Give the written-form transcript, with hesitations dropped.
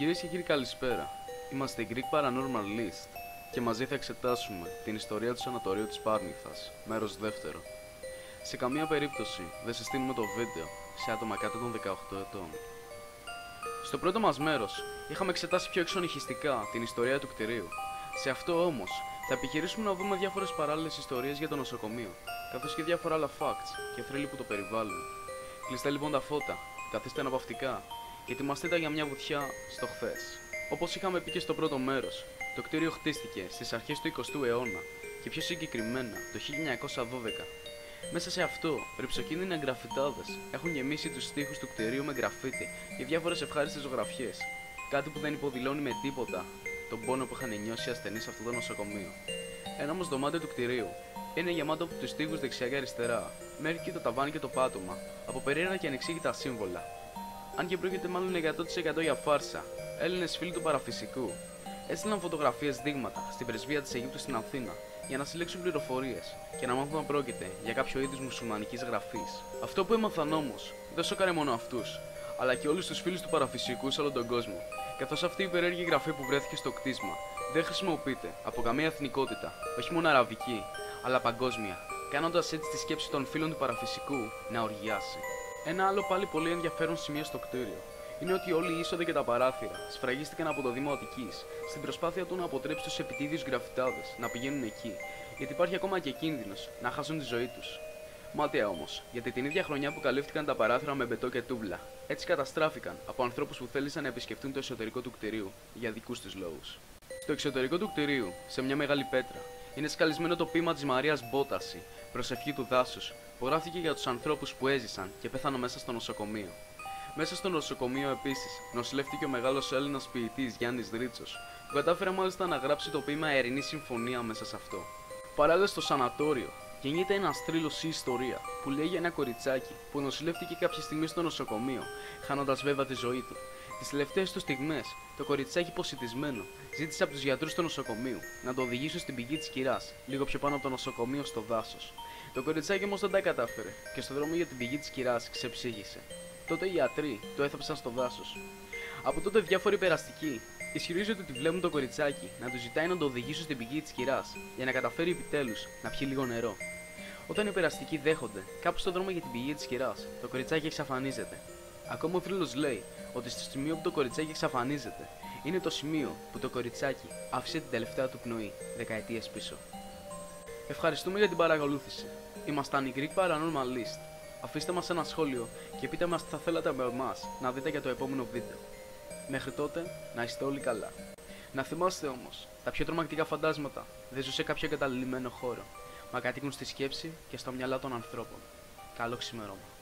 Κυρίες και κύριοι, καλησπέρα. Είμαστε η Greek Paranormal List και μαζί θα εξετάσουμε την ιστορία του σανατορίου της Πάρνηθας, μέρος δεύτερο. Σε καμία περίπτωση δεν συστήνουμε το βίντεο σε άτομα κάτω των 18 ετών. Στο πρώτο μας μέρος είχαμε εξετάσει πιο εξονυχιστικά την ιστορία του κτηρίου. Σε αυτό όμως θα επιχειρήσουμε να δούμε διάφορες παράλληλες ιστορίες για το νοσοκομείο, καθώς και διάφορα άλλα facts και θρύλοι που το περιβάλλουν. Κλείστε λοιπόν τα φώτα, καθίστε αναπαυτικά και ετοιμαστείτε για μια βουτιά στο χθες. Όπως είχαμε πει και στο πρώτο μέρος, το κτίριο χτίστηκε στις αρχές του 20ου αιώνα και πιο συγκεκριμένα το 1912. Μέσα σε αυτό, ρυψοκίνδυνοι εγγραφιτάδες έχουν γεμίσει τους στίχους του κτηρίου με γραφίτι και διάφορες ευχάριστες ζωγραφιές. Κάτι που δεν υποδηλώνει με τίποτα τον πόνο που είχαν νιώσει οι ασθενείς σε αυτό το νοσοκομείο. Ένα όμως δωμάτιο του κτηρίου είναι γεμάτο από τους τοίχους δεξιά και αριστερά, μέχρι και το ταβάνι και το πάτωμα, από περίεργα και ανεξήγητα σύμβολα. Αν και πρόκειται μάλλον 100% για φάρσα, Έλληνες φίλοι του παραφυσικού έστειλαν φωτογραφίες δείγματα στην πρεσβεία της Αιγύπτου στην Αθήνα για να συλλέξουν πληροφορίες και να μάθουν αν πρόκειται για κάποιο είδους μουσουλμανικής γραφής. Αυτό που έμαθαν όμως δεν σοκάρε μόνο αυτούς, αλλά και όλους τους φίλους του παραφυσικού σε όλο τον κόσμο, καθώς αυτή η περίεργη γραφή που βρέθηκε στο κτίσμα δεν χρησιμοποιείται από καμία εθνικότητα, όχι μόνο αραβική, αλλά παγκόσμια, κάνοντας έτσι τη σκέψη των φίλων του παραφυσικού να οργιάσει. Ένα άλλο πάλι πολύ ενδιαφέρον σημείο στο κτίριο είναι ότι όλοι οι είσοδοι και τα παράθυρα σφραγίστηκαν από το Δήμο Αττικής στην προσπάθεια του να αποτρέψει τους επιτίδιους γραφιτάδες να πηγαίνουν εκεί, γιατί υπάρχει ακόμα και κίνδυνος να χάσουν τη ζωή τους. Μάταια όμως, γιατί την ίδια χρονιά που καλύφθηκαν τα παράθυρα με μπετό και τούβλα, έτσι καταστράφηκαν από ανθρώπους που θέλησαν να επισκεφτούν το εσωτερικό του κτηρίου για δικούς τους λόγους. Στο εξωτερικό του κτηρίου, σε μια μεγάλη πέτρα, είναι σκαλισμένο το ποίημα της Μαρίας Μπόταση, προσευχή του δάσους, που γράφτηκε για τους ανθρώπους που έζησαν και πέθαναν μέσα στο νοσοκομείο. Μέσα στο νοσοκομείο επίσης νοσηλεύτηκε ο μεγάλος Έλληνας ποιητής Γιάννης Ρίτσος, που κατάφερε μάλιστα να γράψει το ποίημα Ερηνή Συμφωνία μέσα σε αυτό. Παράλληλα στο σανατόριο γεννιέται ένας θρύλος ή ιστορία που λέει για ένα κοριτσάκι που νοσηλεύτηκε κάποια στιγμή στο νοσοκομείο, χάνοντας βέβαια τη ζωή του. Τις τελευταίες του στιγμές, το κοριτσάκι υποσιτισμένο ζήτησε από τους γιατρούς του νοσοκομείου να το οδηγήσουν στην πηγή της Κυράς, λίγο πιο πάνω από το νοσοκομείο στο δάσος. Το κοριτσάκι όμως δεν τα κατάφερε και στο δρόμο για την πηγή της Κυράς ξεψύγησε. Τότε οι ιατροί το έθαψαν στο δάσος. Από τότε διάφοροι περαστικοί ισχυρίζονται ότι βλέπουν το κοριτσάκι να του ζητάει να το οδηγήσουν στην πηγή της Κυράς για να καταφέρει επιτέλους να πιει λίγο νερό. Όταν οι περαστικοί δέχονται κάπου στον δρόμο για την πηγή της Κυράς, το κοριτσάκι εξαφανίζεται. Ακόμα ο θρύλος λέει ότι στο σημείο που το κοριτσάκι εξαφανίζεται είναι το σημείο που το κοριτσάκι άφησε την τελευταία του πνοή δεκαετίες πίσω. Ευχαριστούμε για την παρακολούθηση. Ήμασταν η Greek Paranormal List. Αφήστε μας ένα σχόλιο και πείτε μας τι θα θέλατε με εμάς να δείτε για το επόμενο βίντεο. Μέχρι τότε, να είστε όλοι καλά. Να θυμάστε όμως, τα πιο τρομακτικά φαντάσματα δεν ζουν σε κάποιο εγκαταλειμμένο χώρο, μα κατοικούν στη σκέψη και στα μυαλά των ανθρώπων. Καλό ξημέρωμα.